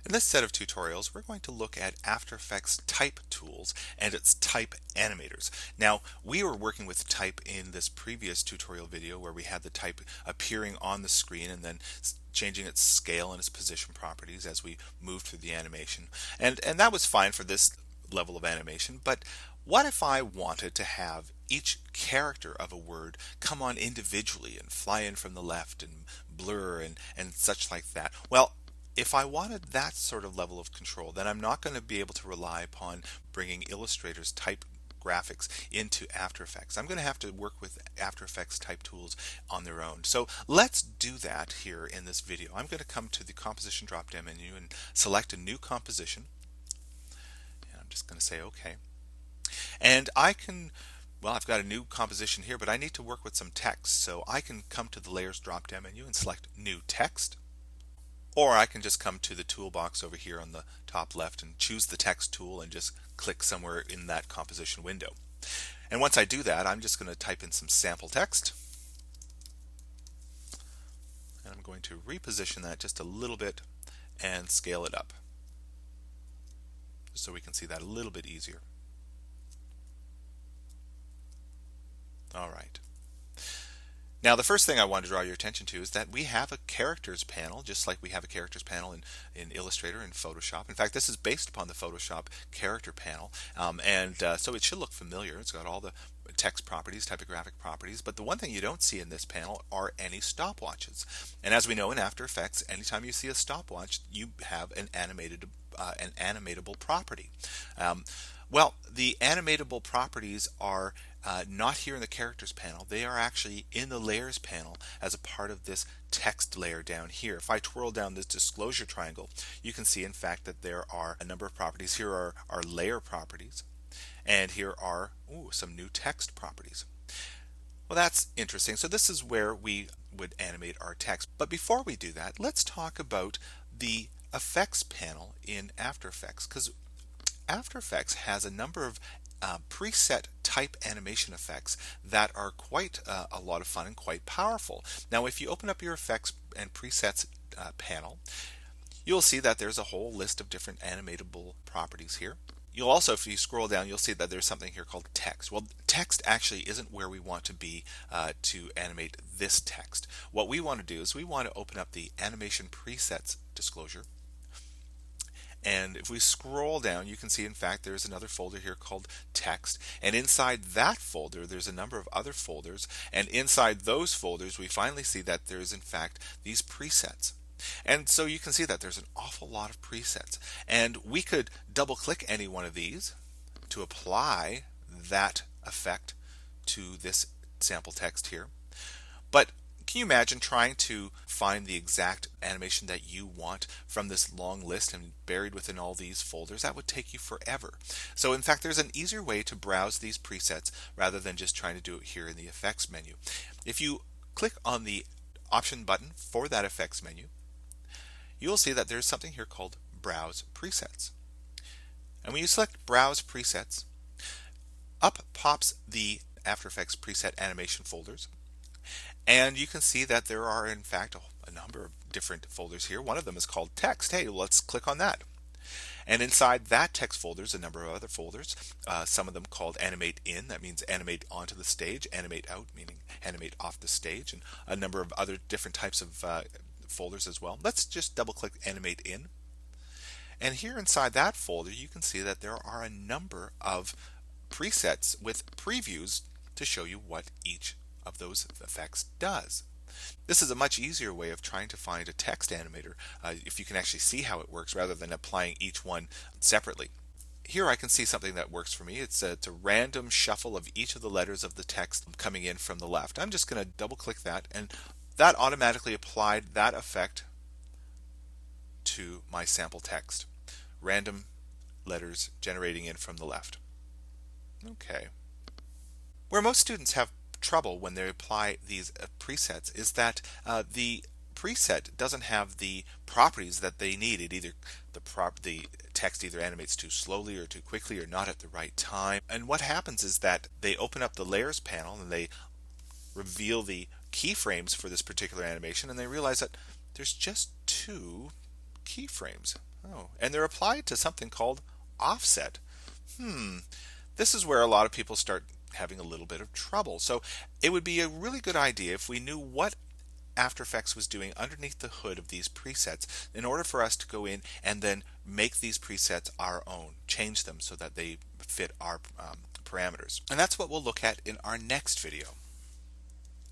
In this set of tutorials, we're going to look at After Effects type tools and its type animators. Now, we were working with type in this previous tutorial video where we had the type appearing on the screen and then changing its scale and its position properties as we moved through the animation. And that was fine for this level of animation, but what if I wanted to have each character of a word come on individually and fly in from the left and blur and such like that? Well, if I wanted that sort of level of control, then I'm not going to be able to rely upon bringing Illustrator's type graphics into After Effects. I'm going to have to work with After Effects type tools on their own. So let's do that here in this video. I'm going to come to the composition drop down menu and select a new composition. And I'm just going to say OK. And I can, well, I've got a new composition here, but I need to work with some text. So I can come to the layers drop down menu and select new text. Or I can just come to the toolbox over here on the top left and choose the text tool and just click somewhere in that composition window. And once I do that, I'm just going to type in some sample text. And I'm going to reposition that just a little bit and scale it up, just so we can see that a little bit easier. All right. Now, the first thing I want to draw your attention to is that we have a characters panel, just like we have a characters panel in Illustrator and Photoshop. In fact, this is based upon the Photoshop character panel, so it should look familiar. It's got all the text properties, typographic properties, but the one thing you don't see in this panel are any stopwatches. And as we know in After Effects, anytime you see a stopwatch, you have an animatable property. Well, the animatable properties are not here in the characters panel. They are actually in the layers panel as a part of this text layer down here. If I twirl down this disclosure triangle, you can see in fact that there are a number of properties. Here are our layer properties, and here are some new text properties. Well, that's interesting. So this is where we would animate our text. But before we do that, let's talk about the effects panel in After Effects, because After Effects has a number of preset type animation effects that are quite a lot of fun and quite powerful. Now, if you open up your effects and presets panel, you'll see that there's a whole list of different animatable properties here. You'll also, if you scroll down, you'll see that there's something here called text. Well, text actually isn't where we want to be to animate this text. What we want to do is we want to open up the animation presets disclosure. And if we scroll down, you can see in fact there's another folder here called text, and inside that folder there's a number of other folders, and inside those folders we finally see that there's in fact these presets. And so you can see that there's an awful lot of presets, and we could double click any one of these to apply that effect to this sample text here. But can you imagine trying to find the exact animation that you want from this long list and buried within all these folders? That would take you forever. So in fact, there's an easier way to browse these presets rather than just trying to do it here in the effects menu. If you click on the option button for that effects menu, you'll see that there's something here called Browse Presets. And when you select Browse Presets, up pops the After Effects preset animation folders. And you can see that there are in fact a number of different folders here. One of them is called text. Hey, let's click on that. And inside that text folder is a number of other folders, some of them called animate in, that means animate onto the stage, animate out, meaning animate off the stage, and a number of other different types of folders as well. Let's just double click animate in. And here inside that folder you can see that there are a number of presets with previews to show you what each of those effects does. This is a much easier way of trying to find a text animator if you can actually see how it works rather than applying each one separately. Here I can see something that works for me. It's a random shuffle of each of the letters of the text coming in from the left. I'm just going to double click that, and that automatically applied that effect to my sample text. Random letters generating in from the left. Okay. Where most students have trouble when they apply these presets is that the preset doesn't have the properties that they need. The text either animates too slowly or too quickly or not at the right time. And what happens is that they open up the layers panel and they reveal the keyframes for this particular animation, and they realize that there's just two keyframes. Oh, and they're applied to something called offset. This is where a lot of people start having a little bit of trouble. So it would be a really good idea if we knew what After Effects was doing underneath the hood of these presets in order for us to go in and then make these presets our own, change them so that they fit our parameters. And that's what we'll look at in our next video.